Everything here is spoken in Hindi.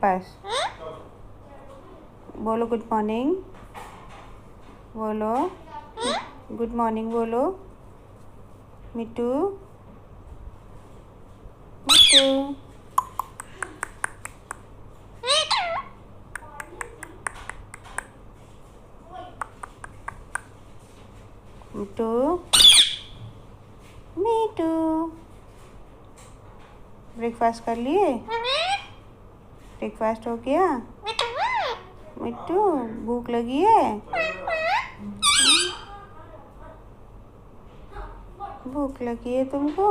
पास। बोलो गुड मॉर्निंग। बोलो गुड मॉर्निंग। बोलो मिट्टू मिट्टू। मिट्टू मिट्टू। ब्रेकफास्ट कर लिए? ब्रेकफास्ट हो गया? मिट्टू भूख लगी है? भूख लगी है तुमको?